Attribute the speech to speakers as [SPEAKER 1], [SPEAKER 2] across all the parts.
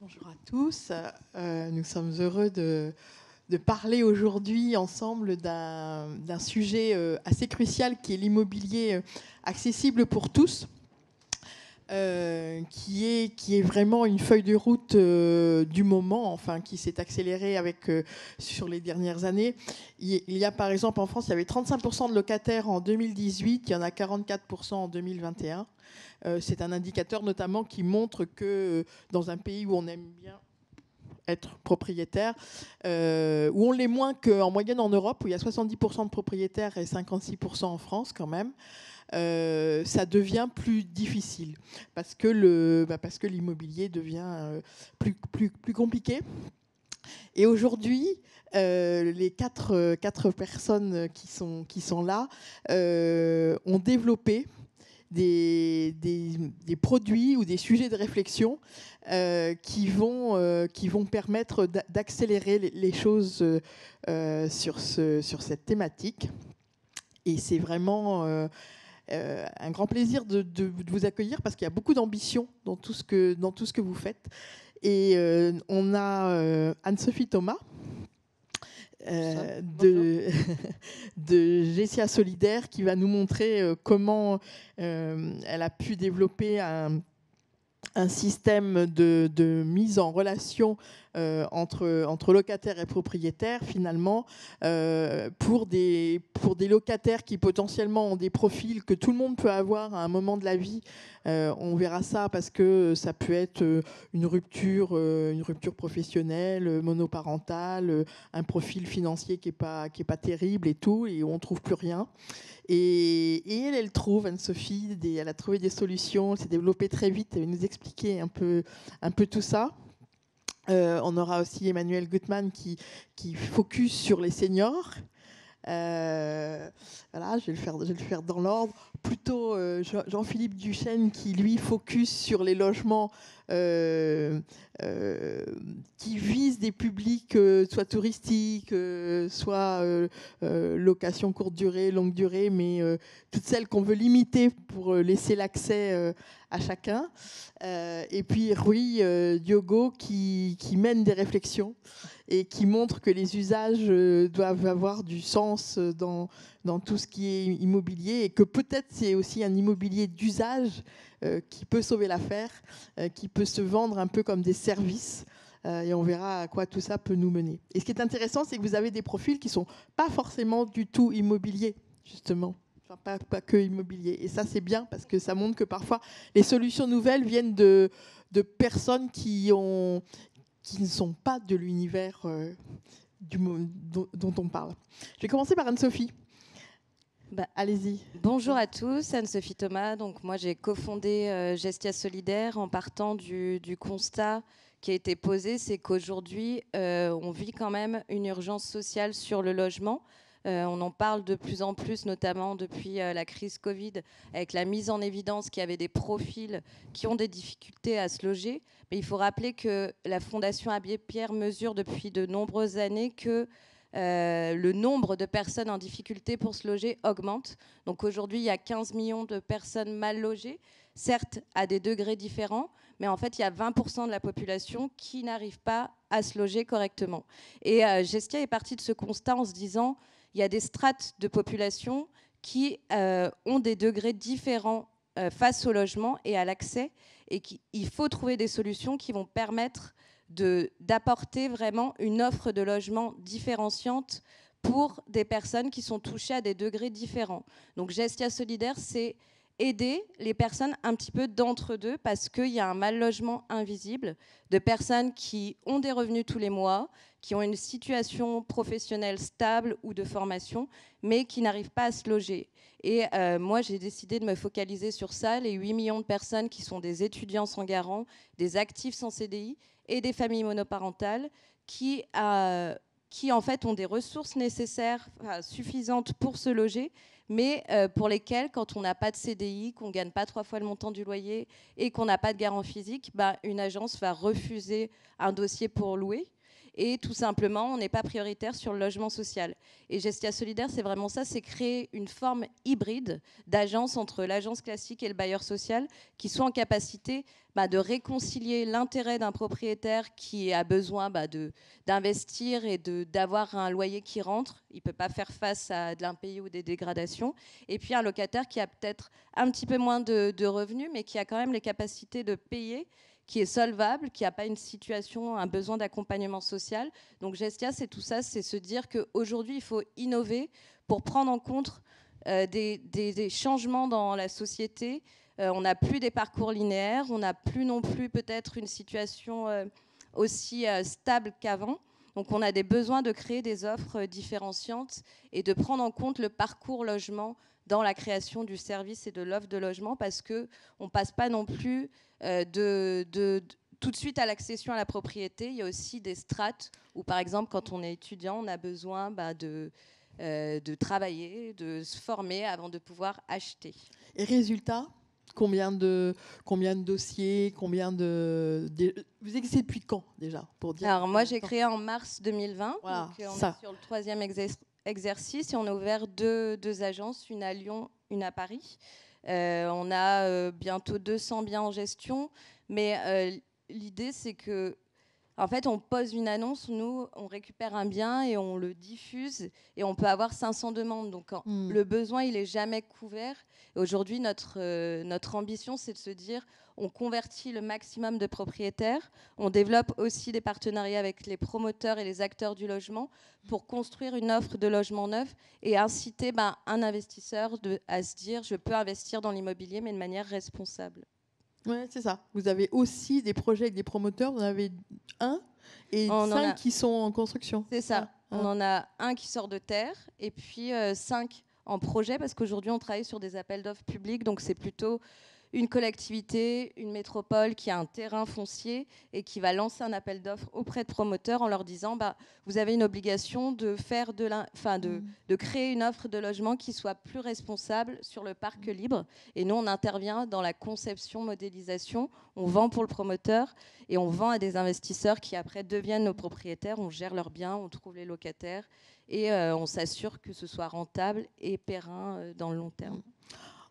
[SPEAKER 1] Bonjour à tous. Nous sommes heureux de parler aujourd'hui ensemble d'un sujet assez crucial qui est l'immobilier accessible pour tous, qui est vraiment une feuille de route du moment, enfin qui s'est accélérée sur les dernières années. Il y a par exemple en France, il y avait 35% de locataires en 2018, il y en a 44% en 2021. C'est un indicateur notamment qui montre que dans un pays où on aime bien être propriétaire, où on l'est moins qu'en moyenne en Europe, où il y a 70% de propriétaires et 56% en France quand même, ça devient plus difficile parce que l'immobilier devient plus compliqué. Et aujourd'hui, les quatre personnes qui sont là ont développé des produits ou des sujets de réflexion qui vont permettre d'accélérer les choses sur cette thématique. Et c'est vraiment un grand plaisir de vous accueillir parce qu'il y a beaucoup d'ambition dans tout ce que vous faites. Et on a Anne-Sophie Thomas, de Gestia Solidaire, qui va nous montrer comment elle a pu développer un système de mise en relation entre locataires et propriétaires, finalement, pour des locataires qui potentiellement ont des profils que tout le monde peut avoir à un moment de la vie. On verra ça parce que ça peut être une rupture professionnelle, monoparentale, un profil financier qui est pas terrible et tout, et on trouve plus rien. Et elle trouve, Anne-Sophie, elle a trouvé des solutions, elle s'est développée très vite, elle va nous expliquer un peu tout ça. On aura aussi Emmanuel Gutmann qui focus sur les seniors. Voilà, je vais le faire dans l'ordre. Plutôt Jean-Philippe Duchesne qui, lui, focus sur les logements qui visent des publics soit touristiques, soit location courte durée, longue durée, mais toutes celles qu'on veut limiter pour laisser l'accès à chacun. Et puis Rui Diogo qui mène des réflexions et qui montre que les usages doivent avoir du sens dans tout ce qui est immobilier, et que peut-être c'est aussi un immobilier d'usage qui peut sauver l'affaire, qui peut se vendre un peu comme des services, et on verra à quoi tout ça peut nous mener. Et ce qui est intéressant, c'est que vous avez des profils qui ne sont pas forcément du tout immobiliers, justement. Enfin, pas que immobilier. Et ça, c'est bien parce que ça montre que parfois, les solutions nouvelles viennent de personnes qui ne sont pas de l'univers dont on parle. Je vais commencer par Anne-Sophie. Allez-y.
[SPEAKER 2] Bonjour à tous, Anne-Sophie Thomas. Donc, moi, j'ai cofondé Gestia Solidaire en partant du constat qui a été posé, c'est qu'aujourd'hui, on vit quand même une urgence sociale sur le logement. On en parle de plus en plus, notamment depuis la crise Covid, avec la mise en évidence qu'il y avait des profils qui ont des difficultés à se loger. Mais il faut rappeler que la Fondation Abbé Pierre mesure depuis de nombreuses années que le nombre de personnes en difficulté pour se loger augmente. Donc aujourd'hui, il y a 15 millions de personnes mal logées, certes à des degrés différents, mais en fait, il y a 20% de la population qui n'arrive pas à se loger correctement. Et Gestia est partie de ce constat en se disant, il y a des strates de population qui ont des degrés différents face au logement et à l'accès, et qu'il faut trouver des solutions qui vont permettre d'apporter vraiment une offre de logement différenciante pour des personnes qui sont touchées à des degrés différents. Donc Gestia Solidaire, c'est aider les personnes un petit peu d'entre-deux, parce qu'il y a un mal logement invisible de personnes qui ont des revenus tous les mois, qui ont une situation professionnelle stable ou de formation, mais qui n'arrivent pas à se loger. Et moi, j'ai décidé de me focaliser sur ça, les 8 millions de personnes qui sont des étudiants sans garant, des actifs sans CDI et des familles monoparentales qui en fait ont des ressources nécessaires, suffisantes pour se loger, mais pour lesquelles, quand on n'a pas de CDI, qu'on ne gagne pas 3 fois le montant du loyer et qu'on n'a pas de garant physique, une agence va refuser un dossier pour louer. Et tout simplement, on n'est pas prioritaire sur le logement social. Et Gestia Solidaire, c'est vraiment ça, c'est créer une forme hybride d'agence entre l'agence classique et le bailleur social qui soit en capacité de réconcilier l'intérêt d'un propriétaire qui a besoin d'investir et d'avoir un loyer qui rentre. Il ne peut pas faire face à de l'impayé ou des dégradations. Et puis un locataire qui a peut-être un petit peu moins de revenus, mais qui a quand même les capacités de payer, qui est solvable, qui n'a pas une situation, un besoin d'accompagnement social. Donc Gestia, c'est tout ça, c'est se dire qu'aujourd'hui, il faut innover pour prendre en compte des changements dans la société. On n'a plus des parcours linéaires, on n'a plus non plus peut-être une situation aussi stable qu'avant. Donc on a des besoins de créer des offres différenciantes et de prendre en compte le parcours logement dans la création du service et de l'offre de logement, parce qu'on ne passe pas non plus tout de suite à l'accession à la propriété. Il y a aussi des strates où, par exemple, quand on est étudiant, on a besoin de travailler, de se former avant de pouvoir acheter.
[SPEAKER 1] Et résultat, combien de dossiers, vous existez depuis quand déjà, pour dire?
[SPEAKER 2] Alors moi, j'ai créé en mars 2020.
[SPEAKER 1] Voilà,
[SPEAKER 2] donc, on est sur le 3e exercice et on a ouvert deux agences, une à Lyon, une à Paris. On a bientôt 200 biens en gestion, mais l'idée, c'est que en fait, on pose une annonce, nous, on récupère un bien et on le diffuse et on peut avoir 500 demandes. Donc, le besoin, il n'est jamais couvert. Et aujourd'hui, notre ambition, c'est de se dire, on convertit le maximum de propriétaires. On développe aussi des partenariats avec les promoteurs et les acteurs du logement pour construire une offre de logement neuf et inciter un investisseur à se dire, je peux investir dans l'immobilier, mais de manière responsable.
[SPEAKER 1] Oui, c'est ça. Vous avez aussi des projets avec des promoteurs. Vous en avez un et 5 qui sont en construction.
[SPEAKER 2] C'est ça. On en a un qui sort de terre et puis 5 en projet, parce qu'aujourd'hui, on travaille sur des appels d'offres publics. Donc, c'est plutôt une collectivité, une métropole qui a un terrain foncier et qui va lancer un appel d'offres auprès de promoteurs en leur disant vous avez une obligation de faire de créer une offre de logement qui soit plus responsable sur le parc libre. Et nous, on intervient dans la conception, modélisation. On vend pour le promoteur et on vend à des investisseurs qui après deviennent nos propriétaires. On gère leurs biens, on trouve les locataires et on s'assure que ce soit rentable et périn dans le long terme.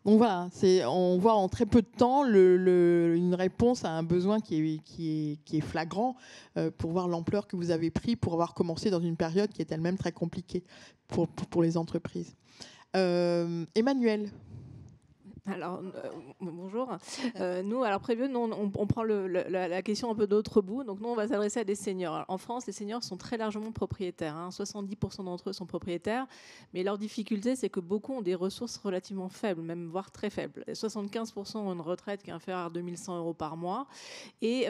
[SPEAKER 1] Donc voilà, on voit en très peu de temps une réponse à un besoin qui est flagrant pour voir l'ampleur que vous avez pris pour avoir commencé dans une période qui est elle-même très compliquée pour les entreprises. Emmanuel.
[SPEAKER 3] Alors, bonjour. Nous, alors Prévieux, nous, on prend la question un peu d'autre bout. Donc, nous, on va s'adresser à des seniors. Alors, en France, les seniors sont très largement propriétaires. 70% d'entre eux sont propriétaires. Mais leur difficulté, c'est que beaucoup ont des ressources relativement faibles, même voire très faibles. 75% ont une retraite qui est inférieure à 2100 € par mois. Et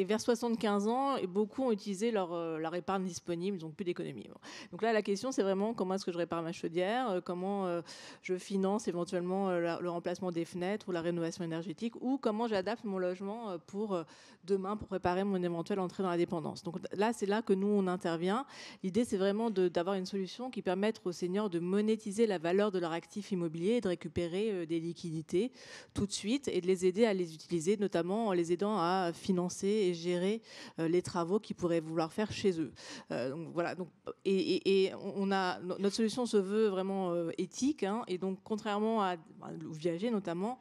[SPEAKER 3] vers 75 ans, beaucoup ont utilisé leur épargne disponible. Ils n'ont plus d'économie. Bon. Donc là, la question, c'est vraiment comment est-ce que je répare ma chaudière, comment je finance éventuellement le remplacement des fenêtres ou la rénovation énergétique, ou comment j'adapte mon logement pour demain, pour préparer mon éventuelle entrée dans la dépendance. Donc là, c'est là que nous, on intervient. L'idée, c'est vraiment d'avoir une solution qui permette aux seniors de monétiser la valeur de leur actif immobilier et de récupérer des liquidités tout de suite et de les aider à les utiliser, notamment en les aidant à financer et gérer les travaux qu'ils pourraient vouloir faire chez eux. Donc voilà. Donc, et notre solution se veut vraiment éthique, et donc contrairement à Viager notamment,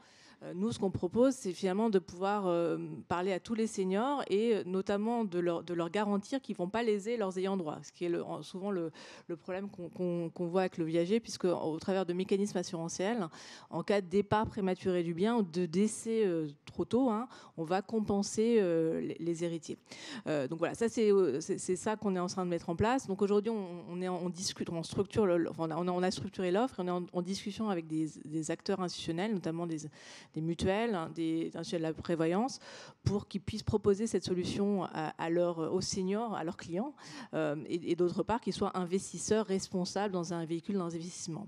[SPEAKER 3] nous, ce qu'on propose, c'est finalement de pouvoir parler à tous les seniors et notamment de leur garantir qu'ils ne vont pas léser leurs ayants droit, ce qui est souvent le problème qu'on voit avec le viager, puisque au travers de mécanismes assurantiels, en cas de départ prématuré du bien ou de décès trop tôt, on va compenser les héritiers. Donc voilà, ça c'est ça qu'on est en train de mettre en place. Donc aujourd'hui, on discute, on a structuré l'offre, on est en discussion avec des acteurs institutionnels, notamment des mutuelles, des instituts de la prévoyance, pour qu'ils puissent proposer cette solution aux seniors, à leurs clients, et d'autre part, qu'ils soient investisseurs responsables dans un véhicule d'investissement.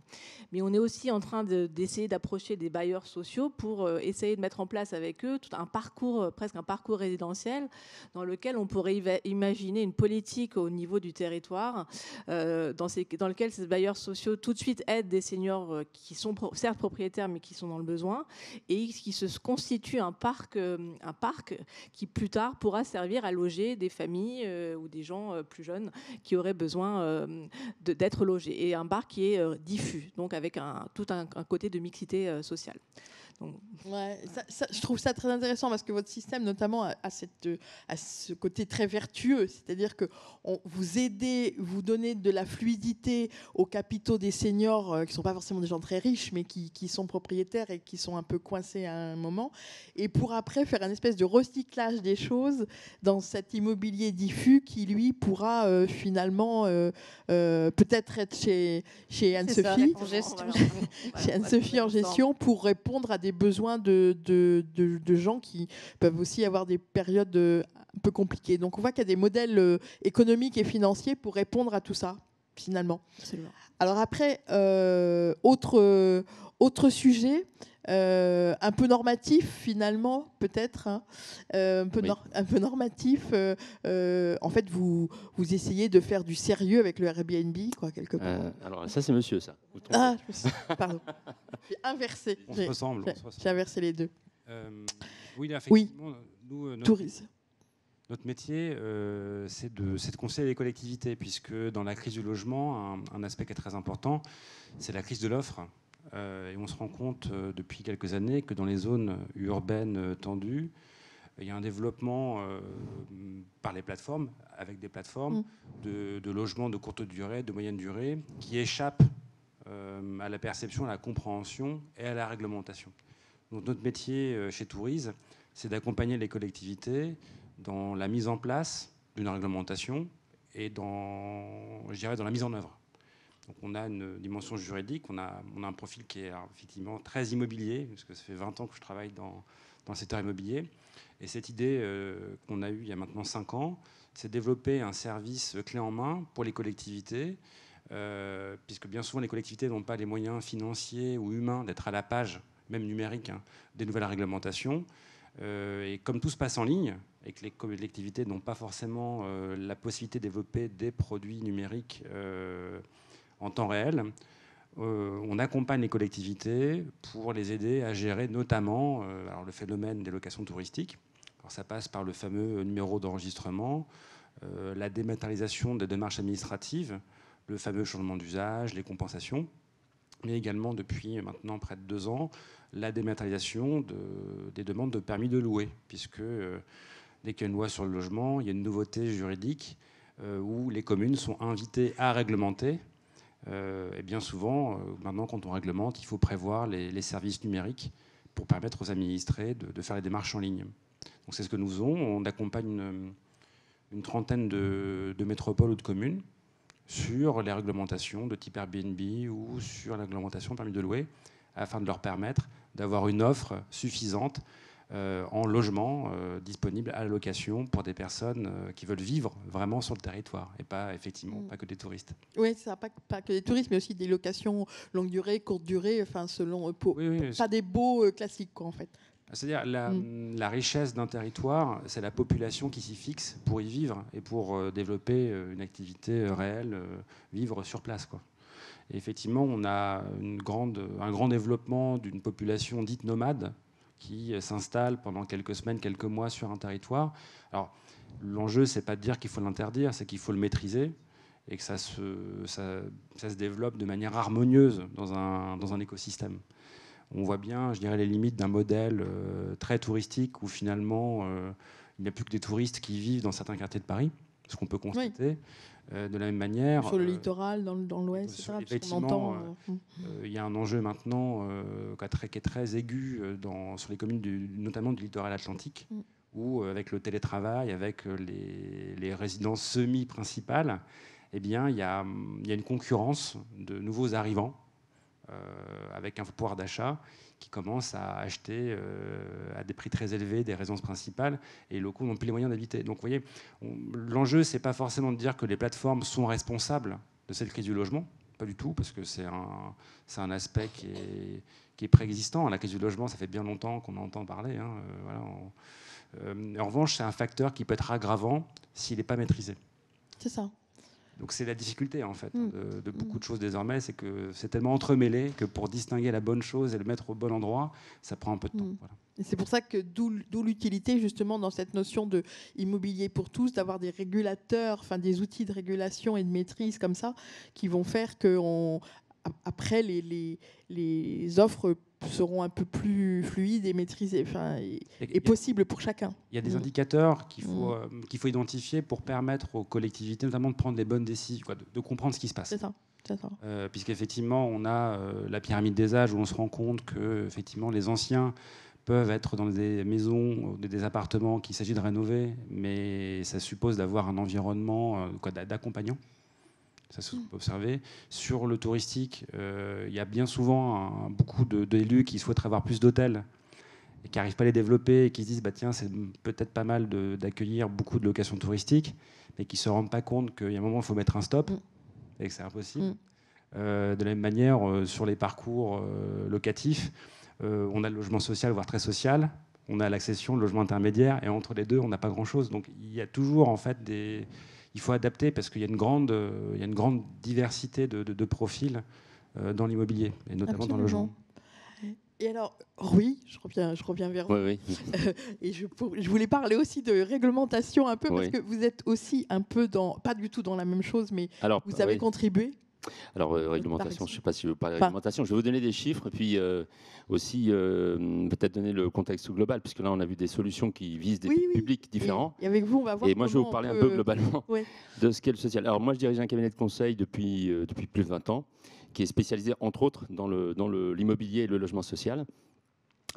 [SPEAKER 3] Mais on est aussi en train d'essayer d'approcher des bailleurs sociaux pour essayer de mettre en place avec eux tout un parcours, presque un parcours résidentiel, dans lequel on pourrait imaginer une politique au niveau du territoire, dans lequel ces bailleurs sociaux tout de suite aident des seniors qui sont certes propriétaires, mais qui sont dans le besoin, et qui se constitue un parc qui plus tard pourra servir à loger des familles ou des gens plus jeunes qui auraient besoin d'être logés, et un parc qui est diffus, donc avec tout un côté de mixité sociale. Donc,
[SPEAKER 1] Ouais, je trouve ça très intéressant parce que votre système, notamment, a ce côté très vertueux. C'est-à-dire que vous aidez, vous donnez de la fluidité aux capitaux des seniors qui ne sont pas forcément des gens très riches, mais qui sont propriétaires et qui sont un peu coincés à un moment. Et pour après faire un espèce de recyclage des choses dans cet immobilier diffus qui, lui, pourra finalement peut-être être chez Anne-Sophie. Chez Anne-Sophie en gestion pour répondre à des besoins de gens qui peuvent aussi avoir des périodes un peu compliquées. Donc on voit qu'il y a des modèles économiques et financiers pour répondre à tout ça, finalement.
[SPEAKER 3] Absolument.
[SPEAKER 1] Alors après, autre sujet, un peu normatif finalement, peut-être, hein, un peu normatif. En fait, vous essayez de faire du sérieux avec le Airbnb, quoi, quelque part.
[SPEAKER 4] Alors ça, c'est monsieur, ça.
[SPEAKER 1] Ah, pardon. J'ai inversé.
[SPEAKER 5] On se ressemble.
[SPEAKER 1] J'ai inversé les deux.
[SPEAKER 5] Oui, effectivement, nous,
[SPEAKER 1] Tourisme.
[SPEAKER 5] Notre métier, c'est de conseiller les collectivités, puisque dans la crise du logement, un aspect qui est très important, c'est la crise de l'offre. Et on se rend compte depuis quelques années que dans les zones urbaines tendues, il y a un développement par les plateformes, avec des plateformes de logements de courte durée, de moyenne durée, qui échappent à la perception, à la compréhension et à la réglementation. Donc notre métier chez Tourise, c'est d'accompagner les collectivités dans la mise en place d'une réglementation et dans la mise en œuvre. Donc on a une dimension juridique, on a un profil qui est effectivement très immobilier, parce que ça fait 20 ans que je travaille dans le secteur immobilier. Et cette idée qu'on a eue il y a maintenant 5 ans, c'est de développer un service clé en main pour les collectivités, puisque bien souvent les collectivités n'ont pas les moyens financiers ou humains d'être à la page, même numérique, des nouvelles réglementations. Et comme tout se passe en ligne, et que les collectivités n'ont pas forcément la possibilité de développer des produits numériques en temps réel, on accompagne les collectivités pour les aider à gérer notamment le phénomène des locations touristiques. Alors ça passe par le fameux numéro d'enregistrement, la dématérialisation des démarches administratives, le fameux changement d'usage, les compensations, mais également depuis maintenant près de 2 ans, la dématérialisation des demandes de permis de louer, puisque dès qu'il y a une loi sur le logement, il y a une nouveauté juridique où les communes sont invitées à réglementer. Et bien souvent, maintenant, quand on réglemente, il faut prévoir les services numériques pour permettre aux administrés de faire les démarches en ligne. Donc c'est ce que nous faisons. On accompagne une trentaine de métropoles ou de communes sur les réglementations de type Airbnb ou sur la réglementation permis de louer, afin de leur permettre d'avoir une offre suffisante en logement disponible à la location pour des personnes qui veulent vivre vraiment sur le territoire et pas effectivement pas que des touristes.
[SPEAKER 1] Oui, ça pas que des touristes, mais aussi des locations longue durée, courte durée, enfin selon pas des beaux classiques quoi en fait.
[SPEAKER 5] C'est-à-dire la richesse d'un territoire, c'est la population qui s'y fixe pour y vivre et pour développer une activité réelle, vivre sur place, quoi. Et effectivement, on a un grand développement d'une population dite nomade qui s'installe pendant quelques semaines, quelques mois sur un territoire. Alors, l'enjeu, c'est pas de dire qu'il faut l'interdire, c'est qu'il faut le maîtriser et que ça se développe de manière harmonieuse dans un écosystème. On voit bien, je dirais, les limites d'un modèle très touristique où finalement il n'y a plus que des touristes qui vivent dans certains quartiers de Paris, ce qu'on peut constater. Oui. De la même manière,
[SPEAKER 1] sur le littoral, dans l'ouest,
[SPEAKER 5] effectivement, il y a un enjeu maintenant qui est très aigu sur les communes notamment du littoral atlantique, où avec le télétravail, avec les résidences semi-principales, eh bien, il y a une concurrence de nouveaux arrivants avec un pouvoir d'achat qui commencent à acheter à des prix très élevés des résidences principales, et les locaux n'ont plus les moyens d'habiter. Donc vous voyez, l'enjeu, c'est pas forcément de dire que les plateformes sont responsables de cette crise du logement, pas du tout, parce que c'est un aspect qui est préexistant. La crise du logement, ça fait bien longtemps qu'on en entend parler. En revanche, c'est un facteur qui peut être aggravant s'il n'est pas maîtrisé.
[SPEAKER 1] C'est ça.
[SPEAKER 5] Donc c'est la difficulté en fait de beaucoup de choses désormais, c'est que c'est tellement entremêlé que pour distinguer la bonne chose et le mettre au bon endroit, ça prend un peu de temps. Voilà.
[SPEAKER 1] Et c'est pour ça que d'où l'utilité justement dans cette notion de immobilier pour tous, d'avoir des régulateurs, enfin des outils de régulation et de maîtrise comme ça, qui vont faire que après les offres seront un peu plus fluides et maîtrisés, et possibles pour chacun.
[SPEAKER 5] Il y a des indicateurs qu'il faut identifier pour permettre aux collectivités notamment de prendre les bonnes décisions, de comprendre ce qui se passe.
[SPEAKER 1] C'est ça.
[SPEAKER 5] Puisqu'effectivement, on a la pyramide des âges où on se rend compte que effectivement, les anciens peuvent être dans des maisons, des appartements qu'il s'agit de rénover, mais ça suppose d'avoir un environnement d'accompagnant. Ça se peut observer. Sur le touristique, il y a bien souvent beaucoup d'élus qui souhaiteraient avoir plus d'hôtels et qui n'arrivent pas à les développer et qui se disent tiens, c'est peut-être pas mal d'accueillir beaucoup de locations touristiques, mais qui ne se rendent pas compte qu'il y a un moment, il faut mettre un stop et que c'est impossible. De la même manière, sur les parcours locatifs, on a le logement social, voire très social, on a l'accession, le logement intermédiaire, et entre les deux, on n'a pas grand-chose. Donc il y a toujours en fait il faut adapter parce qu'il y a une grande diversité de profils dans l'immobilier, et notamment dans le logement.
[SPEAKER 1] Et alors, oui, je reviens vers vous.
[SPEAKER 4] Oui.
[SPEAKER 1] Et je voulais parler aussi de réglementation un peu, parce que vous êtes aussi un peu pas du tout dans la même chose, mais vous avez contribué.
[SPEAKER 4] Alors, réglementation, je ne sais pas si vous parlez de réglementation. Je vais vous donner des chiffres, et puis aussi peut-être donner le contexte global, puisque là, on a vu des solutions qui visent des publics différents.
[SPEAKER 1] Et avec vous, on va voir.
[SPEAKER 4] Et moi, je vais vous parler un peu globalement de ce qu'est le social. Alors, moi, je dirige un cabinet de conseil depuis plus de 20 ans, qui est spécialisé, entre autres, dans l'immobilier et le logement social.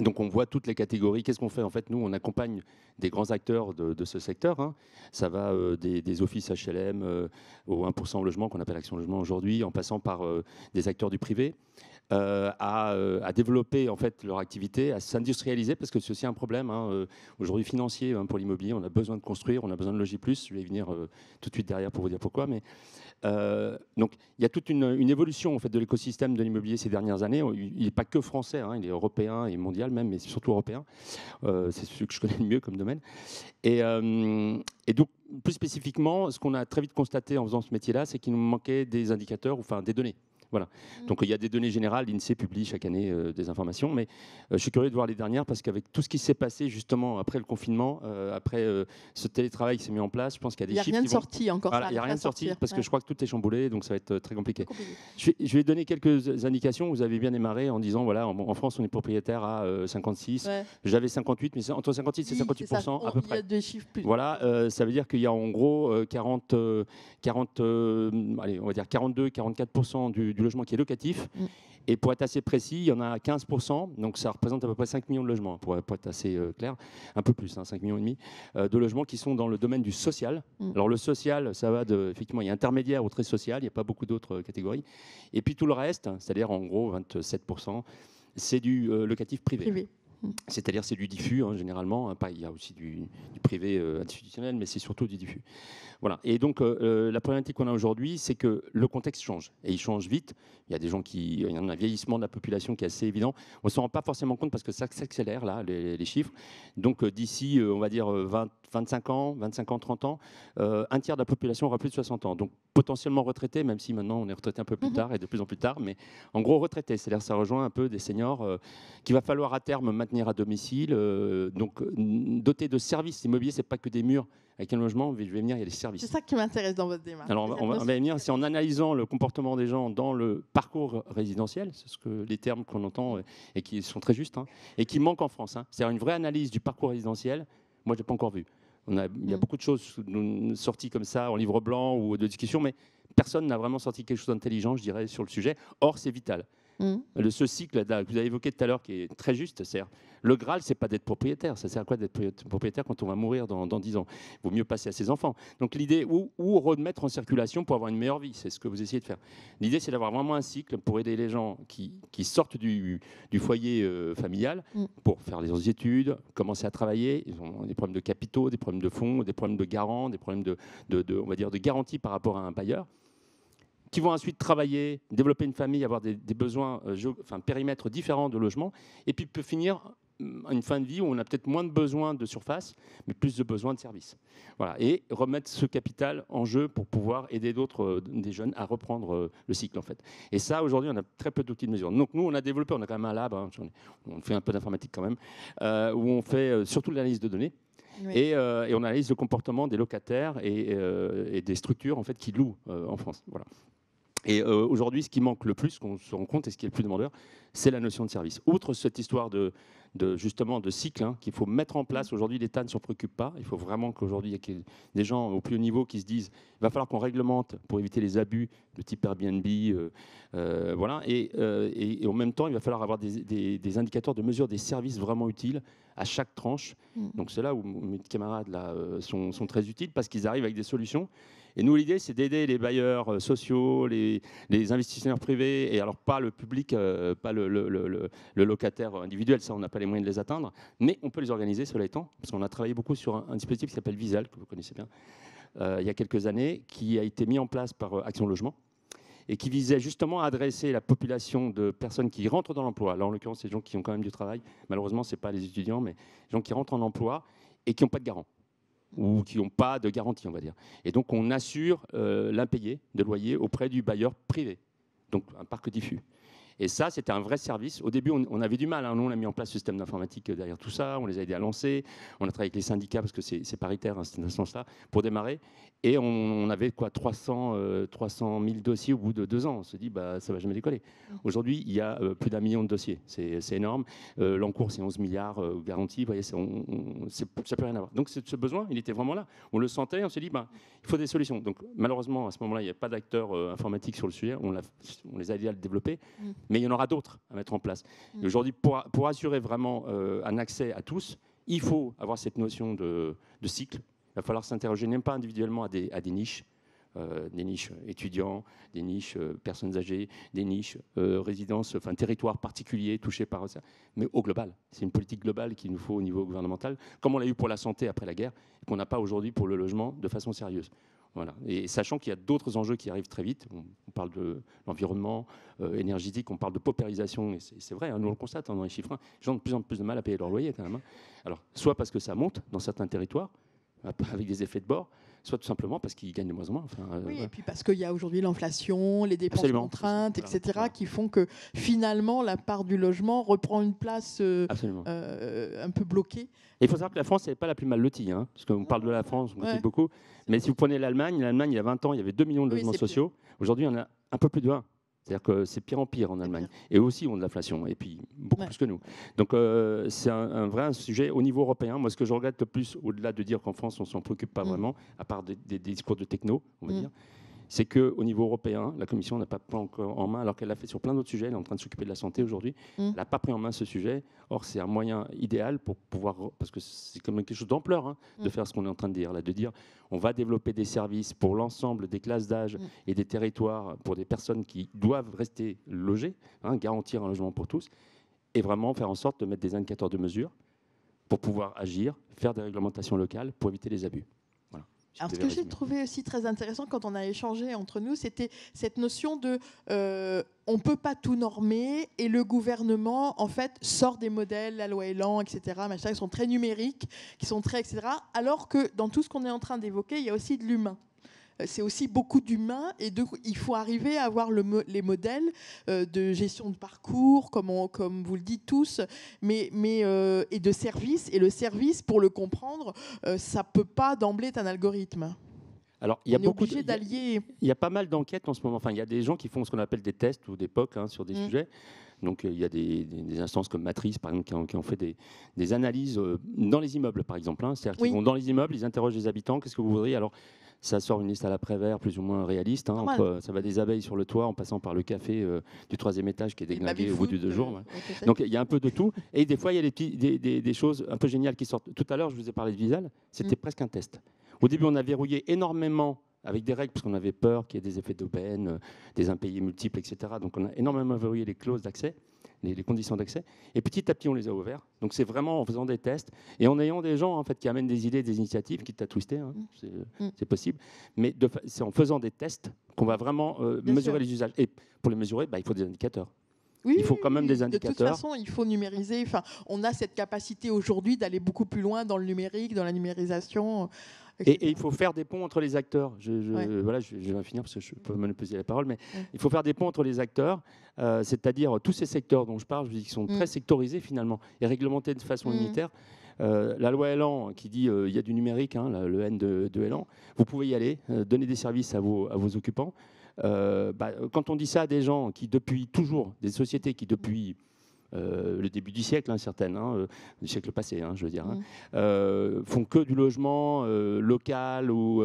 [SPEAKER 4] Donc on voit toutes les catégories. Qu'est-ce qu'on fait? En fait, nous, on accompagne des grands acteurs de ce secteur. Ça va des offices HLM au 1% logement, qu'on appelle Action Logement aujourd'hui, en passant par des acteurs du privé, à développer en fait leur activité, à s'industrialiser, parce que c'est aussi un problème aujourd'hui financier pour l'immobilier. On a besoin de construire, on a besoin de loger plus. Je vais y venir tout de suite derrière pour vous dire pourquoi. Mais donc il y a toute une évolution en fait de l'écosystème de l'immobilier ces dernières années. Il n'est pas que français, il est européen et mondial même, mais surtout européen. C'est celui que je connais le mieux comme domaine. Et donc plus spécifiquement, ce qu'on a très vite constaté en faisant ce métier-là, c'est qu'il nous manquait des indicateurs, enfin des données. Voilà. Donc il y a des données générales, l'INSEE publie chaque année des informations, mais je suis curieux de voir les dernières parce qu'avec tout ce qui s'est passé justement après le confinement, après ce télétravail qui s'est mis en place, je pense qu'il y a des chiffres.
[SPEAKER 1] Il n'y a rien de sorti encore.
[SPEAKER 4] Voilà, il n'y a rien de sorti parce que je crois que tout est chamboulé, donc ça va être très compliqué. Je vais donner quelques indications. Vous avez bien démarré en disant voilà, en France on est propriétaire à 56. J'avais 58, mais entre 56 et 58% à peu près.
[SPEAKER 1] Il y a des chiffres plus.
[SPEAKER 4] Voilà, ça veut dire qu'il y a en gros 42, 44% du logement qui est locatif. Et pour être assez précis, il y en a 15%, donc ça représente à peu près 5 millions de logements, pour être assez clair, un peu plus, 5 millions et demi de logements qui sont dans le domaine du social. Alors le social, ça va effectivement, il y a intermédiaire ou très social, il n'y a pas beaucoup d'autres catégories. Et puis tout le reste, c'est-à-dire en gros 27%, c'est du locatif privé. C'est-à-dire c'est du diffus, généralement. Il y a aussi du privé institutionnel, mais c'est surtout du diffus. Voilà. Et donc, la problématique qu'on a aujourd'hui, c'est que le contexte change. Et il change vite. Il y a des gens il y a un vieillissement de la population qui est assez évident. On ne s'en rend pas forcément compte parce que ça s'accélère, là, les chiffres. Donc, d'ici, on va dire 25 ans, 30 ans, un tiers de la population aura plus de 60 ans. Donc, potentiellement retraité, même si maintenant on est retraité un peu plus tard et de plus en plus tard. Mais en gros, retraité. C'est-à-dire ça rejoint un peu des seniors qu'il va falloir à terme maintenir à domicile. Donc, doter de services immobiliers, ce n'est pas que des murs avec un logement. Je vais venir, il y a des services.
[SPEAKER 1] C'est ça qui m'intéresse dans votre démarche.
[SPEAKER 4] Alors, on va venir, c'est en analysant le comportement des gens dans le parcours résidentiel, c'est les termes qu'on entend et qui sont très justes, et qui manquent en France. C'est-à-dire une vraie analyse du parcours résidentiel. Moi, je n'ai pas encore vu. Il y a beaucoup de choses sorties comme ça en livre blanc ou de discussion, mais personne n'a vraiment sorti quelque chose d'intelligent, je dirais, sur le sujet. Or, c'est vital. Ce cycle que vous avez évoqué tout à l'heure, qui est très juste, c'est le Graal, c'est pas d'être propriétaire. Ça sert à quoi d'être propriétaire quand on va mourir dans 10 ans? Il vaut mieux passer à ses enfants. Donc l'idée, ou remettre en circulation pour avoir une meilleure vie, c'est ce que vous essayez de faire. L'idée, c'est d'avoir vraiment un cycle pour aider les gens qui sortent du foyer familial pour faire les études, commencer à travailler. Ils ont des problèmes de capitaux, des problèmes de fonds, des problèmes de garants, des problèmes on va dire, de garantie par rapport à un bailleur, qui vont ensuite travailler, développer une famille, avoir des besoins, périmètres différents de logement, et puis peut finir une fin de vie où on a peut-être moins de besoins de surface, mais plus de besoins de services. Voilà, et remettre ce capital en jeu pour pouvoir aider des jeunes à reprendre le cycle, en fait. Et ça, aujourd'hui, on a très peu d'outils de mesure. Donc nous, on a développé, on a quand même un lab, on fait un peu d'informatique quand même, où on fait surtout de l'analyse de données. Oui. Et on analyse le comportement des locataires et des structures en fait, qui louent en France. Voilà. Et aujourd'hui, ce qui manque le plus, qu'on se rend compte, et ce qui est le plus demandeur, c'est la notion de service. Outre cette histoire justement de cycle qu'il faut mettre en place, aujourd'hui l'État ne s'en préoccupe pas. Il faut vraiment qu'aujourd'hui, il y ait des gens au plus haut niveau qui se disent il va falloir qu'on réglemente pour éviter les abus de type Airbnb. Voilà. Et en même temps, il va falloir avoir des indicateurs de mesure des services vraiment utiles à chaque tranche. Donc c'est là où mes camarades là, sont très utiles parce qu'ils arrivent avec des solutions. Et nous, l'idée, c'est d'aider les bailleurs sociaux, les investisseurs privés, et alors pas le public, pas le locataire individuel, ça, on n'a pas les moyens de les atteindre, mais on peut les organiser, cela étant, parce qu'on a travaillé beaucoup sur un dispositif qui s'appelle Visal, que vous connaissez bien, il y a quelques années, qui a été mis en place par Action Logement, et qui visait justement à adresser la population de personnes qui rentrent dans l'emploi. Là, en l'occurrence, c'est des gens qui ont quand même du travail. Malheureusement, ce n'est pas les étudiants, mais des gens qui rentrent en emploi et qui n'ont pas de garant, ou qui n'ont pas de garantie, on va dire. Et donc, on assure l'impayé de loyer auprès du bailleur privé, donc un parc diffus. Et ça, c'était un vrai service. Au début, on avait du mal. Nous, on a mis en place le système d'informatique derrière tout ça. On les a aidés à lancer. On a travaillé avec les syndicats, parce que c'est paritaire, c'est dans ce sens-là, pour démarrer. Et on avait 300 000 dossiers au bout de 2 ans. On se dit, ça ne va jamais décoller. Aujourd'hui, il y a plus d'1 million de dossiers. C'est énorme. L'encours, c'est 11 milliards garantis. Vous voyez, ça n'a plus rien à voir. Donc, ce besoin, il était vraiment là. On le sentait. On s'est dit, il faut des solutions. Donc, malheureusement, à ce moment-là, il n'y a pas d'acteurs informatiques sur le sujet. On les a aidés à le développer. Mais il y en aura d'autres à mettre en place. Et aujourd'hui, pour assurer vraiment un accès à tous, il faut avoir cette notion de cycle. Il va falloir s'interroger, même pas individuellement, à des niches étudiants, des niches personnes âgées, des niches résidences, enfin territoires particuliers touchés par ça, mais au global. C'est une politique globale qu'il nous faut au niveau gouvernemental, comme on l'a eu pour la santé après la guerre, et qu'on n'a pas aujourd'hui pour le logement de façon sérieuse. Voilà. Et sachant qu'il y a d'autres enjeux qui arrivent très vite, on parle de l'environnement énergétique, on parle de paupérisation, et c'est vrai, nous on le constate dans les chiffres, les gens ont de plus en plus de mal à payer leur loyer quand même. Alors, soit parce que ça monte dans certains territoires, avec des effets de bord, soit tout simplement parce qu'ils gagnent de moins en moins.
[SPEAKER 1] Oui, et puis parce qu'il y a aujourd'hui l'inflation, les dépenses contraintes, etc., qui font que finalement la part du logement reprend une place un peu bloquée.
[SPEAKER 4] Et il faut savoir que la France n'est pas la plus mal lotie, parce qu'on parle de la France, on critique beaucoup, mais si vous prenez l'Allemagne, il y a 20 ans, il y avait 2 millions de logements sociaux. Aujourd'hui, on a un peu plus de 1. C'est-à-dire que c'est pire en pire en Allemagne. Et aussi, on a de l'inflation, et puis beaucoup plus que nous. Donc, c'est un vrai sujet au niveau européen. Moi, ce que je regrette le plus, au-delà de dire qu'en France, on ne s'en préoccupe pas vraiment, à part des discours de techno, on va dire, c'est qu'au niveau européen, la Commission n'a pas pris encore en main, alors qu'elle l'a fait sur plein d'autres sujets. Elle est en train de s'occuper de la santé aujourd'hui. Elle n'a pas pris en main ce sujet. Or, c'est un moyen idéal pour pouvoir, parce que c'est quand même quelque chose d'ampleur, de faire ce qu'on est en train de dire, là, de dire on va développer des services pour l'ensemble des classes d'âge et des territoires, pour des personnes qui doivent rester logées, garantir un logement pour tous, et vraiment faire en sorte de mettre des indicateurs de mesure pour pouvoir agir, faire des réglementations locales pour éviter les abus.
[SPEAKER 1] Alors, ce que j'ai trouvé aussi très intéressant quand on a échangé entre nous, c'était cette notion de on ne peut pas tout normer, et le gouvernement, en fait, sort des modèles, la loi Elan, etc., qui sont très numériques, qui sont très, etc., alors que dans tout ce qu'on est en train d'évoquer, il y a aussi de l'humain. C'est aussi beaucoup d'humains, et il faut arriver à avoir les modèles de gestion de parcours, comme vous le dites tous, et de service. Et le service, pour le comprendre, ça ne peut pas d'emblée être un algorithme.
[SPEAKER 4] Alors, il y a pas mal d'enquêtes en ce moment. Enfin, il y a des gens qui font ce qu'on appelle des tests ou des POC sur des sujets. Donc, il y a des instances comme Matrice, par exemple, qui ont fait des analyses dans les immeubles, par exemple. C'est-à-dire qu'ils vont dans les immeubles, ils interrogent les habitants. Qu'est-ce que vous voudriez ? Alors, ça sort une liste à l'après-vert plus ou moins réaliste. Ça va des abeilles sur le toit en passant par le café du 3e étage qui est déglingué au bout de 2 jours. Donc, il y a un peu de tout. Et des fois, il y a des choses un peu géniales qui sortent. Tout à l'heure, je vous ai parlé de Visal. C'était presque un test. Au début, on a verrouillé énormément avec des règles parce qu'on avait peur qu'il y ait des effets d'aubaine, des impayés multiples, etc. Donc, on a énormément verrouillé les clauses d'accès, les conditions d'accès. Et petit à petit, on les a ouverts. Donc, c'est vraiment en faisant des tests et en ayant des gens qui amènent des idées, des initiatives, quitte à twister, c'est possible. Mais c'est en faisant des tests qu'on va vraiment mesurer les usages. Et pour les mesurer, il faut des indicateurs. Il faut quand même des indicateurs.
[SPEAKER 1] De toute façon, il faut numériser. Enfin, on a cette capacité aujourd'hui d'aller beaucoup plus loin dans le numérique, dans la numérisation.
[SPEAKER 4] Et il faut faire des ponts entre les acteurs. Je vais finir parce que je peux monopoliser la parole, mais il faut faire des ponts entre les acteurs, c'est-à-dire tous ces secteurs dont je parle, je dis qu'ils sont très sectorisés finalement et réglementés de façon unitaire. La loi Elan qui dit il y a du numérique, le N de Elan, vous pouvez y aller, donner des services à vos occupants. Quand on dit ça à des gens qui depuis toujours, des sociétés qui depuis le début du siècle, certaines, du siècle passé, je veux dire, font que du logement local ou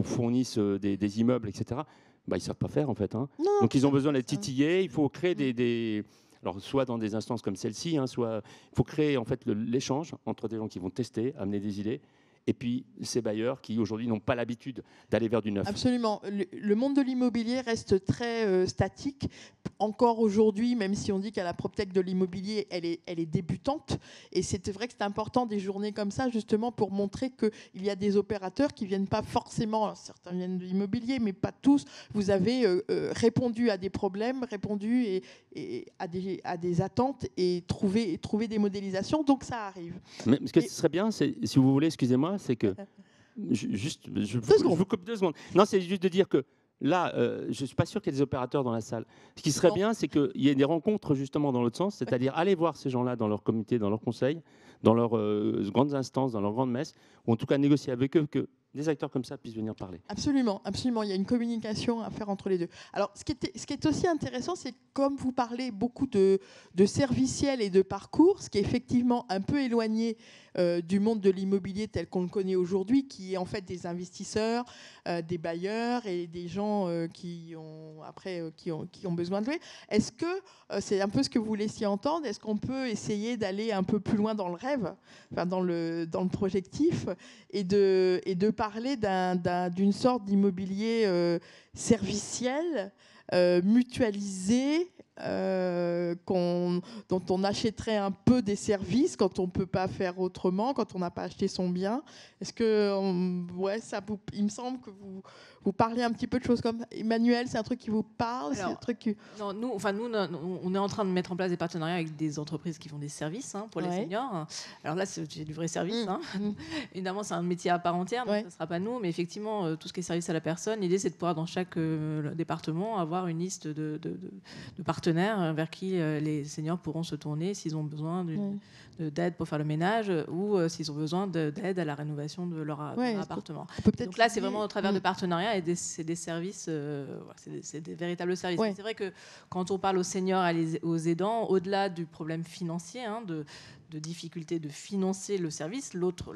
[SPEAKER 4] fournissent des immeubles, etc., ils ne savent pas faire en fait.
[SPEAKER 1] Non,
[SPEAKER 4] donc ils ont besoin d'être titillés, il faut créer alors, soit dans des instances comme celle-ci, soit il faut créer en fait l'échange entre des gens qui vont tester, amener des idées, et puis ces bailleurs qui aujourd'hui n'ont pas l'habitude d'aller vers du neuf.
[SPEAKER 1] Absolument. Le monde de l'immobilier reste très statique. Encore aujourd'hui, même si on dit qu'à la PropTech de l'immobilier, elle est débutante. Et c'est vrai que c'est important des journées comme ça, justement, pour montrer qu'il y a des opérateurs qui ne viennent pas forcément, certains viennent de l'immobilier, mais pas tous. Vous avez répondu à des problèmes, répondu à des attentes et trouvé des modélisations. Donc ça arrive.
[SPEAKER 4] Mais ce que ce serait bien, c'est, si vous voulez, excusez-moi, c'est que je vous coupe 2 secondes. Non, c'est juste de dire que là, je ne suis pas sûr qu'il y ait des opérateurs dans la salle. Ce qui serait bien, c'est qu'il y ait des rencontres justement dans l'autre sens, c'est-à-dire aller voir ces gens-là dans leur comité, dans leur conseil, dans leurs grandes instances, dans leurs grandes messes, ou en tout cas négocier avec eux que des acteurs comme ça puissent venir parler.
[SPEAKER 1] Absolument, absolument. Il y a une communication à faire entre les deux. Alors, ce qui est aussi intéressant, c'est comme vous parlez beaucoup de serviciels et de parcours, ce qui est effectivement un peu éloigné du monde de l'immobilier tel qu'on le connaît aujourd'hui, qui est en fait des investisseurs, des bailleurs et des gens qui ont besoin de louer. Est-ce que, c'est un peu ce que vous laissiez entendre, est-ce qu'on peut essayer d'aller un peu plus loin dans le rêve, enfin dans le projectif, et de parler d'une sorte d'immobilier serviciel, mutualisé, dont on achèterait un peu des services quand on ne peut pas faire autrement, quand on n'a pas acheté son bien. Est-ce que, il me semble que vous parlez un petit peu de choses comme Emmanuel, c'est un truc qui vous parle?
[SPEAKER 3] Alors,
[SPEAKER 1] c'est un truc qui...
[SPEAKER 3] non, nous, on est en train de mettre en place des partenariats avec des entreprises qui font des services pour les seniors. Alors là, c'est du vrai service. Évidemment, c'est un métier à part entière, donc ça ne sera pas nous. Mais effectivement, tout ce qui est service à la personne, l'idée, c'est de pouvoir, dans chaque département, avoir une liste de partenaires vers qui les seniors pourront se tourner s'ils ont besoin d'aide pour faire le ménage ou s'ils ont besoin d'aide à la rénovation de leur appartement. Donc là, c'est vraiment au travers de partenariats et c'est des services, c'est des véritables services. C'est vrai que quand on parle aux seniors et aux aidants, au-delà du problème financier, de difficulté de financer le service, l'autre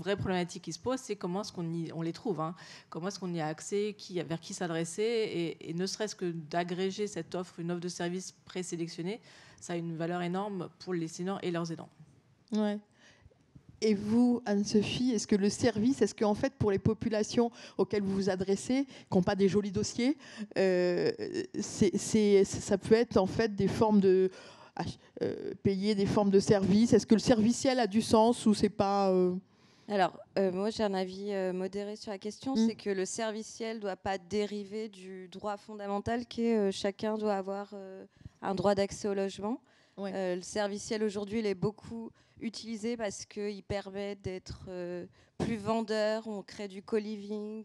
[SPEAKER 3] vraie problématique qui se pose, c'est comment est-ce qu'on les trouve, comment est-ce qu'on y a accès, vers qui s'adresser, et ne serait-ce que d'agréger cette offre, une offre de service présélectionnée, ça a une valeur énorme pour les seniors et leurs aidants.
[SPEAKER 1] Ouais. Et vous, Anne-Sophie, est-ce que le service, est-ce qu'en fait, pour les populations auxquelles vous vous adressez, qui n'ont pas des jolis dossiers, ça peut être en fait des formes de... payer des formes de services. Est-ce que le serviciel a du sens ou c'est pas...
[SPEAKER 2] Alors, moi, j'ai un avis modéré sur la question. C'est que le serviciel ne doit pas dériver du droit fondamental qui est chacun doit avoir un droit d'accès au logement. Le serviciel, aujourd'hui, il est beaucoup utilisé parce qu'il permet d'être plus vendeur. On crée du co-living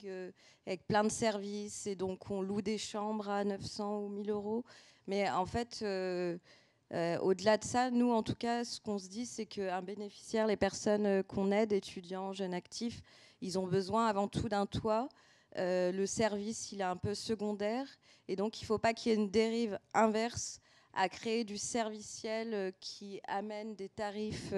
[SPEAKER 2] avec plein de services et donc on loue des chambres à 900 ou 1000 euros. Mais en fait... au-delà de ça, nous, en tout cas, ce qu'on se dit, c'est qu'un bénéficiaire, les personnes qu'on aide, étudiants, jeunes actifs, ils ont besoin avant tout d'un toit. Le service, il est un peu secondaire. Et donc, il ne faut pas qu'il y ait une dérive inverse à créer du serviciel qui amène des tarifs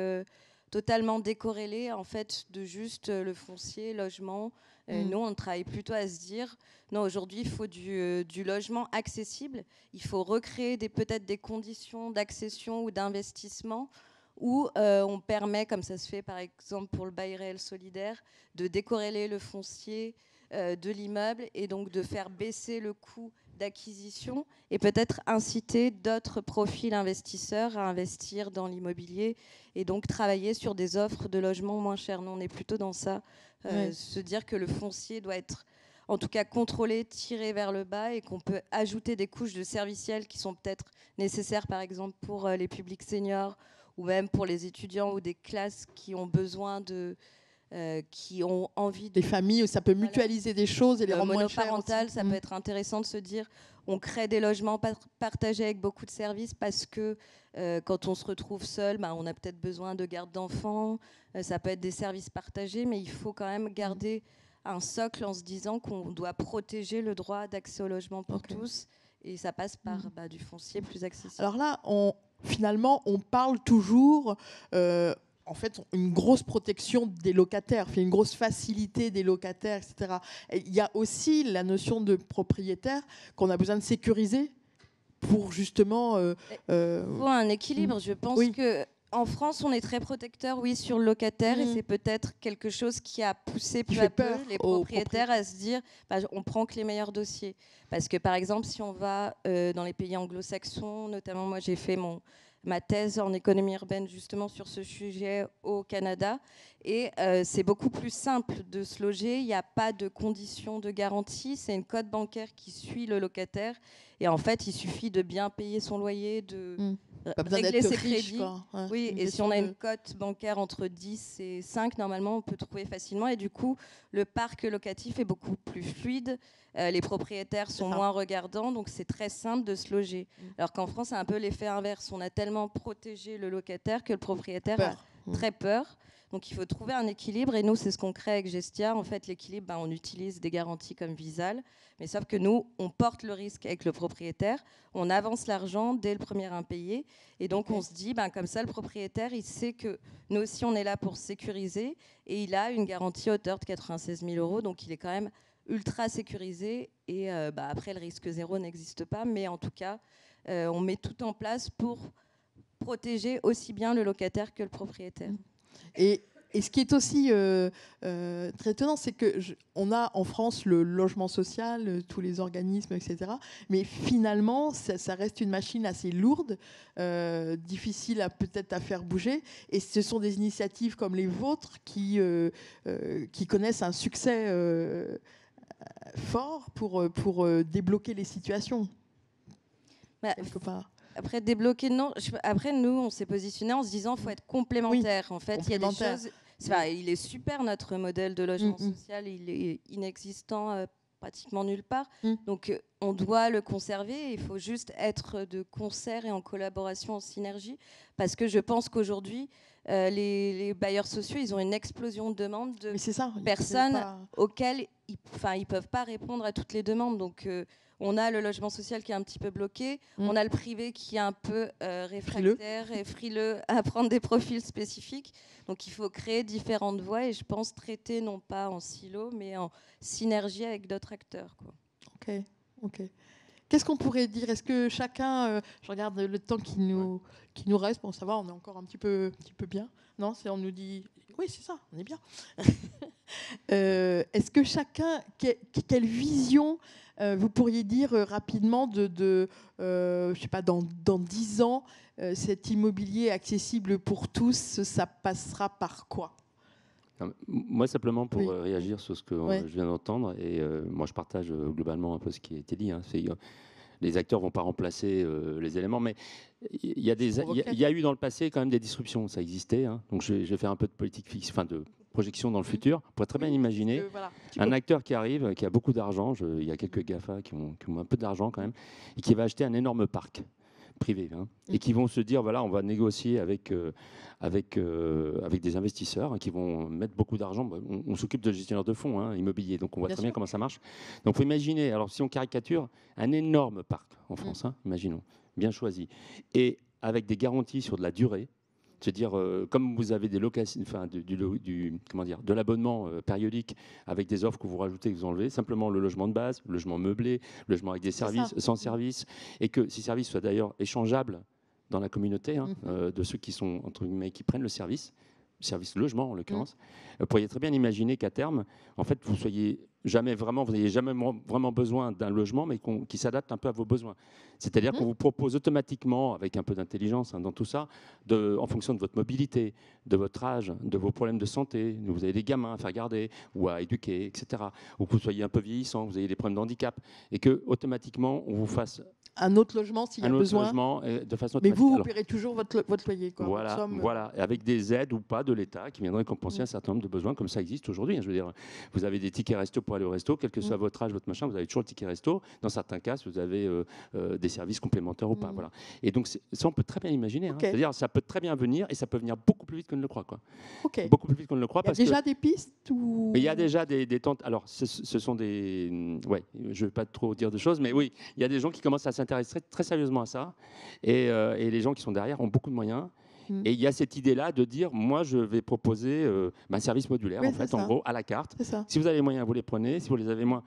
[SPEAKER 2] totalement décorrélés, en fait, de juste le foncier, logement. Nous, on travaille plutôt à se dire, non, aujourd'hui, il faut du logement accessible. Il faut recréer peut-être des conditions d'accession ou d'investissement où on permet, comme ça se fait par exemple pour le bail réel solidaire, de décorréler le foncier de l'immeuble et donc de faire baisser le coût d'acquisition et peut-être inciter d'autres profils investisseurs à investir dans l'immobilier et donc travailler sur des offres de logements moins chers. Nous, on est plutôt dans ça, se dire que le foncier doit être en tout cas contrôlé, tiré vers le bas et qu'on peut ajouter des couches de serviciels qui sont peut-être nécessaires par exemple pour les publics seniors ou même pour les étudiants ou des classes qui ont besoin qui ont envie de...
[SPEAKER 1] Les familles, ça peut mutualiser des choses et les rendre moins chères.
[SPEAKER 2] Monoparental, ça peut être intéressant de se dire on crée des logements partagés avec beaucoup de services parce que quand on se retrouve seul, on a peut-être besoin de garde d'enfants. Ça peut être des services partagés, mais il faut quand même garder un socle en se disant qu'on doit protéger le droit d'accès au logement pour tous. Et ça passe par du foncier plus accessible.
[SPEAKER 1] Alors là, finalement, on parle toujours, en fait, une grosse protection des locataires, une grosse facilité des locataires, etc. Et il y a aussi la notion de propriétaire qu'on a besoin de sécuriser pour justement...
[SPEAKER 2] Il faut un équilibre. Je pense que en France, on est très protecteur, oui, sur le locataire, et c'est peut-être quelque chose qui a poussé peu à peu les propriétaires à se dire, on prend que les meilleurs dossiers. Parce que, par exemple, si on va dans les pays anglo-saxons, notamment moi, j'ai fait ma thèse en économie urbaine justement sur ce sujet au Canada, et c'est beaucoup plus simple de se loger. Il n'y a pas de conditions de garantie, c'est une cote bancaire qui suit le locataire, et en fait, il suffit de bien payer son loyer, de régler ses crédits. Ouais, oui, et si on a une cote bancaire entre 10 et 5, normalement, on peut trouver facilement. Et du coup, le parc locatif est beaucoup plus fluide. Les propriétaires sont moins regardants, donc c'est très simple de se loger. Alors qu'en France, c'est un peu l'effet inverse. On a tellement protégé le locataire que le propriétaire a très peur. Donc il faut trouver un équilibre, et nous, c'est ce qu'on crée avec Gestia. En fait, l'équilibre, on utilise des garanties comme Visal, mais sauf que nous, on porte le risque avec le propriétaire, on avance l'argent dès le premier impayé, et donc on se dit, comme ça, le propriétaire, il sait que nous aussi, on est là pour sécuriser, et il a une garantie à hauteur de 96 000 €, donc il est quand même ultra sécurisé, et après, le risque zéro n'existe pas, mais en tout cas, on met tout en place pour protéger aussi bien le locataire que le propriétaire.
[SPEAKER 1] Et ce qui est aussi très étonnant, c'est qu'on a en France le logement social, tous les organismes, etc. Mais finalement, ça reste une machine assez lourde, difficile peut-être à faire bouger. Et ce sont des initiatives comme les vôtres qui connaissent un succès fort pour débloquer les situations. Quelque part.
[SPEAKER 2] Après, débloquer, non. Après, nous, on s'est positionné en se disant qu'il faut être complémentaire. En fait, il y a des choses... il est super, notre modèle de logement social. Il est inexistant pratiquement nulle part. Donc, on doit le conserver. Il faut juste être de concert et en collaboration, en synergie. Parce que je pense qu'aujourd'hui, les bailleurs sociaux, ils ont une explosion de demandes de personnes auxquelles ils ne peuvent pas répondre à toutes les demandes. Donc... on a le logement social qui est un petit peu bloqué, on a le privé qui est un peu réfractaire et frileux à prendre des profils spécifiques. Donc il faut créer différentes voies, et je pense traiter non pas en silo, mais en synergie avec d'autres acteurs, quoi.
[SPEAKER 1] Ok. Qu'est-ce qu'on pourrait dire? Est-ce que chacun, je regarde le temps qui nous reste, bon ça va, on est encore un petit peu bien. Non, on nous dit, oui c'est ça, on est bien. Est-ce que chacun, quelle vision vous pourriez dire rapidement je sais pas, dans 10 ans, cet immobilier accessible pour tous, ça passera par quoi?
[SPEAKER 4] Moi, simplement pour réagir sur ce que je viens d'entendre, et moi je partage globalement un peu ce qui a été dit. Les acteurs ne vont pas remplacer les éléments, mais il y a eu dans le passé quand même des disruptions, ça existait. Donc je vais faire un peu de politique fixe, de projection dans le futur. On pourrait très bien imaginer un acteur qui arrive, qui a beaucoup d'argent, il y a quelques GAFA qui ont un peu d'argent quand même, et qui va acheter un énorme parc privé, et qui vont se dire, voilà, on va négocier avec des investisseurs qui vont mettre beaucoup d'argent. On s'occupe de gestionnaires de fonds immobiliers, donc on voit très bien comment ça marche. Donc il faut imaginer, alors si on caricature, un énorme parc en France, imaginons, bien choisi, et avec des garanties sur de la durée. C'est-à-dire, comme vous avez des locations, de l'abonnement périodique avec des offres que vous rajoutez, que vous enlevez, simplement le logement de base, le logement meublé, le logement avec des services, sans services, et que ces services soient d'ailleurs échangeables dans la communauté, de ceux qui sont, entre guillemets, qui prennent le service logement en l'occurrence. Vous pourriez très bien imaginer qu'à terme, en fait, vous n'ayez jamais vraiment besoin d'un logement, mais qui s'adapte un peu à vos besoins. C'est-à-dire qu'on vous propose automatiquement, avec un peu d'intelligence dans tout ça, en fonction de votre mobilité, de votre âge, de vos problèmes de santé, vous avez des gamins à faire garder ou à éduquer, etc. Ou que vous soyez un peu vieillissant, vous avez des problèmes de handicap, et que automatiquement on vous fasse
[SPEAKER 1] un autre logement s'il y a
[SPEAKER 4] un autre
[SPEAKER 1] besoin.
[SPEAKER 4] logement de façon
[SPEAKER 1] Mais
[SPEAKER 4] automatique.
[SPEAKER 1] vous
[SPEAKER 4] Alors,
[SPEAKER 1] paierez toujours votre loyer, quoi, votre
[SPEAKER 4] voilà,
[SPEAKER 1] somme.
[SPEAKER 4] voilà, et avec des aides ou pas de l'État qui viendraient compenser un certain nombre de besoins, comme ça existe aujourd'hui. Je veux dire, vous avez des tickets resto pour aller au resto, quel que soit votre âge, votre machin, vous avez toujours le ticket resto. Dans certains cas, vous avez des services complémentaires ou pas. Voilà. Et donc, ça, on peut très bien imaginer. Hein. C'est-à-dire, ça peut très bien venir et ça peut venir beaucoup plus vite qu'on ne le croit. Quoi. Beaucoup plus vite qu'on ne le croit.
[SPEAKER 1] Il y a déjà des pistes ou...
[SPEAKER 4] Il y a déjà des tentes. Alors, ce sont des. Ouais, je ne vais pas trop dire de choses, mais oui, il y a des gens qui commencent à s'intéresser très sérieusement à ça. Et les gens qui sont derrière ont beaucoup de moyens. Et il y a cette idée-là de dire, moi, je vais proposer un service modulaire, en fait, en gros, à la carte. Si vous avez les moyens, vous les prenez. Si vous les avez moins...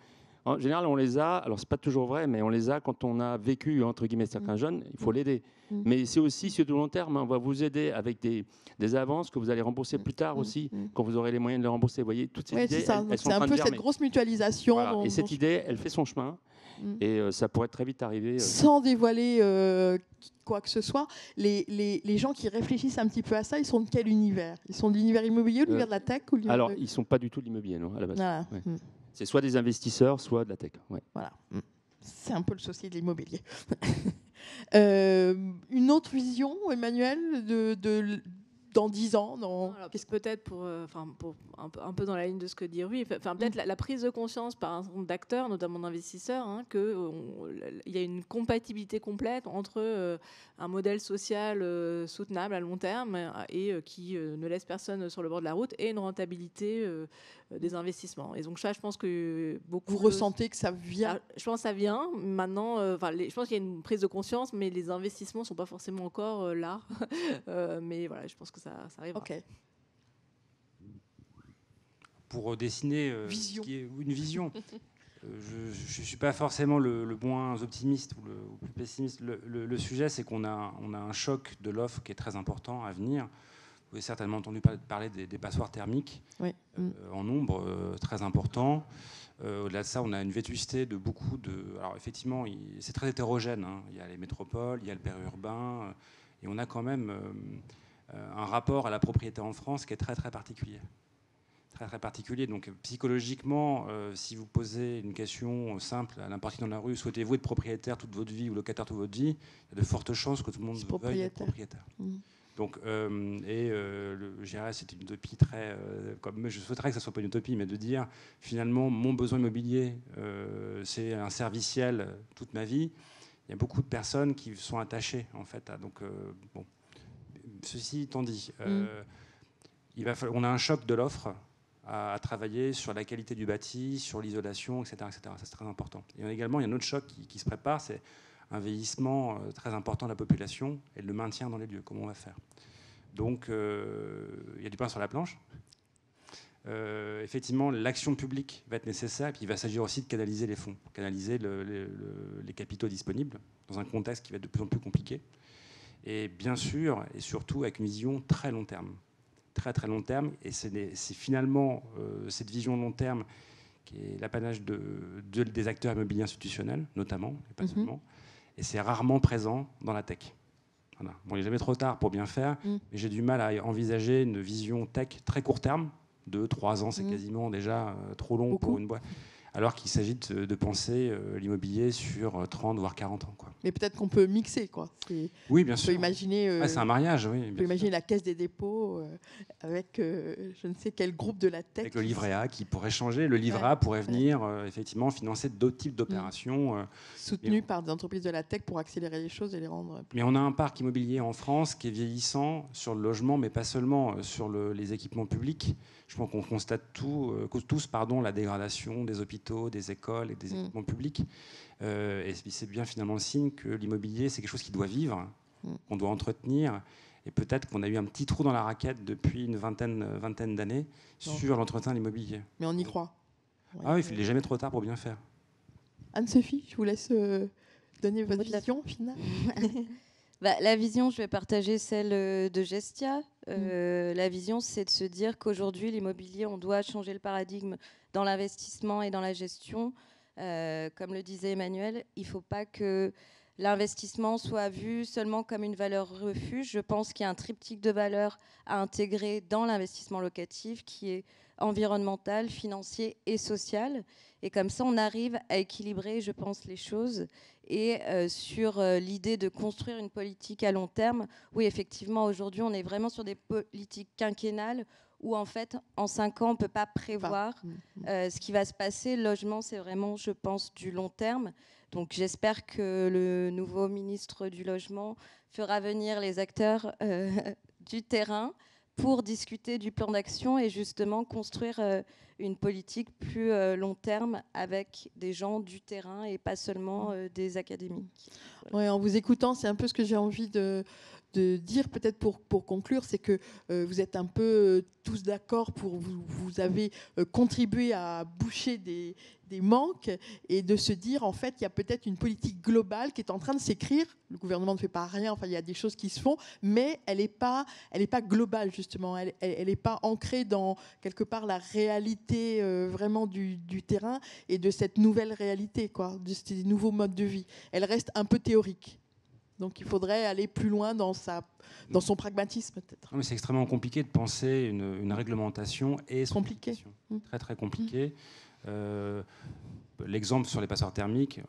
[SPEAKER 4] En général, on les a, alors c'est pas toujours vrai, mais on les a quand on a vécu, entre guillemets, certains jeunes, il faut l'aider. Mais c'est aussi sur du long terme, hein, on va vous aider avec des avances que vous allez rembourser plus tard aussi, quand vous aurez les moyens de les rembourser. Vous voyez, toutes ces idées, elles sont en train de germer.
[SPEAKER 1] C'est un peu cette grosse mutualisation.
[SPEAKER 4] Voilà. Et cette idée, elle fait son chemin. Et ça pourrait très vite arriver.
[SPEAKER 1] Sans dévoiler quoi que ce soit, les gens qui réfléchissent un petit peu à ça, ils sont de quel univers? Ils sont de l'univers immobilier ou de l'univers de la tech ou
[SPEAKER 4] Alors, ils ne sont pas du tout de l'immobilier, non, à la base.
[SPEAKER 1] Voilà.
[SPEAKER 4] C'est soit des investisseurs, soit de la tech. Ouais.
[SPEAKER 1] Voilà. C'est un peu le souci de l'immobilier. Une autre vision, Emmanuel, dans 10 ans
[SPEAKER 3] Peut-être pour un peu dans la ligne de ce que dit Rui, peut-être la prise de conscience par un certain nombre d'acteurs, notamment d'investisseurs, hein, qu'il y a une compatibilité complète entre un modèle social soutenable à long terme et qui ne laisse personne sur le bord de la route et une rentabilité des investissements. Et donc ça, je pense que beaucoup...
[SPEAKER 1] Vous ressentez que ça vient?
[SPEAKER 3] Je pense que ça vient. Maintenant, je pense qu'il y a une prise de conscience, mais les investissements ne sont pas forcément encore là. Mais voilà, je pense que ça arrivera.
[SPEAKER 1] Ok.
[SPEAKER 5] Pour dessiner une vision, je ne suis pas forcément le moins optimiste ou le plus pessimiste. Le sujet, c'est qu'on a un choc de l'offre qui est très important à venir. Vous avez certainement entendu parler des passoires thermiques en nombre très important. Au-delà de ça, on a une vétusté de beaucoup de... Alors effectivement, c'est très hétérogène. Hein. Il y a les métropoles, il y a le périurbain, et on a quand même un rapport à la propriété en France qui est très très particulier. Très très particulier. Donc psychologiquement, si vous posez une question simple à n'importe qui dans la rue, souhaitez-vous être propriétaire toute votre vie ou locataire toute votre vie, il y a de fortes chances que tout le monde veuille être propriétaire. Donc, je dirais c'est une utopie très... je souhaiterais que ça ne soit pas une utopie, mais de dire, finalement, mon besoin immobilier, c'est un serviciel toute ma vie. Il y a beaucoup de personnes qui sont attachées, en fait. Donc, bon. Ceci étant dit, on a un choc de l'offre à travailler sur la qualité du bâti, sur l'isolation, etc., etc. Ça, c'est très important. Et également, il y a un autre choc qui se prépare, c'est un vieillissement très important de la population et le maintien dans les lieux. Comment on va faire? Donc, il y a du pain sur la planche. Effectivement, l'action publique va être nécessaire, et puis il va s'agir aussi de canaliser les fonds, canaliser les capitaux disponibles dans un contexte qui va être de plus en plus compliqué. Et bien sûr, et surtout avec une vision très long terme. Très très long terme, et c'est finalement cette vision long terme qui est l'apanage des acteurs immobiliers institutionnels, notamment, et pas seulement. Et c'est rarement présent dans la tech. Voilà. Bon, il n'est jamais trop tard pour bien faire, mais j'ai du mal à envisager une vision tech très court terme. 2-3 ans, c'est quasiment déjà trop long pour une boîte. Alors qu'il s'agit de penser l'immobilier sur 30, voire 40 ans. Quoi.
[SPEAKER 1] Mais peut-être qu'on peut mixer, quoi.
[SPEAKER 5] Oui, bien sûr.
[SPEAKER 1] On peut imaginer,
[SPEAKER 5] c'est un mariage, oui.
[SPEAKER 1] On peut imaginer la Caisse des dépôts avec je ne sais quel groupe de la tech.
[SPEAKER 5] Avec le livret A qui pourrait changer. Le livret A pourrait venir effectivement financer d'autres types d'opérations.
[SPEAKER 1] Soutenues par des entreprises de la tech pour accélérer les choses et les rendre...
[SPEAKER 5] Mais on a un parc immobilier en France qui est vieillissant sur le logement, mais pas seulement sur les équipements publics. Je pense qu'on constate tous la dégradation des hôpitaux, des écoles et des équipements publics. Et c'est bien finalement le signe que l'immobilier, c'est quelque chose qui doit vivre, qu'on doit entretenir. Et peut-être qu'on a eu un petit trou dans la raquette depuis une vingtaine d'années sur l'entretien de l'immobilier.
[SPEAKER 1] Mais on y croit.
[SPEAKER 5] Ah oui, il n'est jamais trop tard pour bien faire.
[SPEAKER 1] Anne-Sophie, je vous laisse donner votre vision finale.
[SPEAKER 2] La vision, je vais partager celle de Gestia. La vision, c'est de se dire qu'aujourd'hui, l'immobilier, on doit changer le paradigme dans l'investissement et dans la gestion. Comme le disait Emmanuel, il ne faut pas que l'investissement soit vu seulement comme une valeur refuge. Je pense qu'il y a un triptyque de valeurs à intégrer dans l'investissement locatif qui est environnemental, financier et social. Et comme ça, on arrive à équilibrer, je pense, les choses Et sur l'idée de construire une politique à long terme, oui, effectivement, aujourd'hui, on est vraiment sur des politiques quinquennales où, en fait, en 5 ans, on ne peut pas prévoir ce qui va se passer. Le logement, c'est vraiment, je pense, du long terme. Donc, j'espère que le nouveau ministre du Logement fera venir les acteurs du terrain pour discuter du plan d'action et justement construire une politique plus long terme avec des gens du terrain et pas seulement des académiques.
[SPEAKER 1] Ouais, en vous écoutant, c'est un peu ce que j'ai envie de dire, peut-être pour conclure, c'est que vous êtes un peu tous d'accord vous avez contribué à boucher des manques et de se dire, en fait, il y a peut-être une politique globale qui est en train de s'écrire. Le gouvernement ne fait pas rien, enfin, il y a des choses qui se font, mais elle n'est pas globale, justement. Elle n'est pas ancrée dans, quelque part, la réalité vraiment du terrain et de cette nouvelle réalité, quoi, de ces nouveaux modes de vie. Elle reste un peu théorique. Donc il faudrait aller plus loin dans son pragmatisme, peut-être.
[SPEAKER 5] C'est extrêmement compliqué de penser une réglementation et son application. Très, très compliqué. L'exemple sur les passoires thermiques,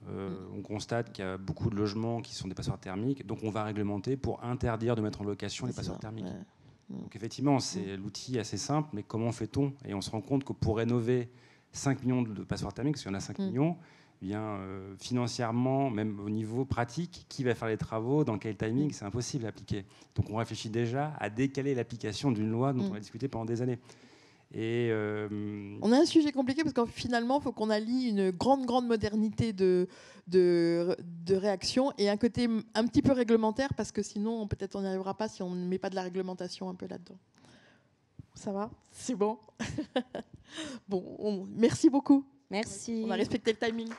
[SPEAKER 5] on constate qu'il y a beaucoup de logements qui sont des passoires thermiques, donc on va réglementer pour interdire de mettre en location les passoires thermiques. Ouais. Donc effectivement, c'est l'outil assez simple, mais comment fait-on? Et on se rend compte que pour rénover 5 millions de passoires thermiques, parce qu'il y en a 5 millions, bien, financièrement, même au niveau pratique, qui va faire les travaux, dans quel timing, c'est impossible à appliquer. Donc on réfléchit déjà à décaler l'application d'une loi dont on a discuté pendant des années. Et
[SPEAKER 1] on a un sujet compliqué parce que finalement, il faut qu'on allie une grande modernité de réaction et un côté un petit peu réglementaire, parce que sinon, peut-être on n'y arrivera pas si on ne met pas de la réglementation un peu là-dedans. Ça va? C'est bon. Bon, merci beaucoup.
[SPEAKER 2] Merci.
[SPEAKER 1] On a respecté le timing.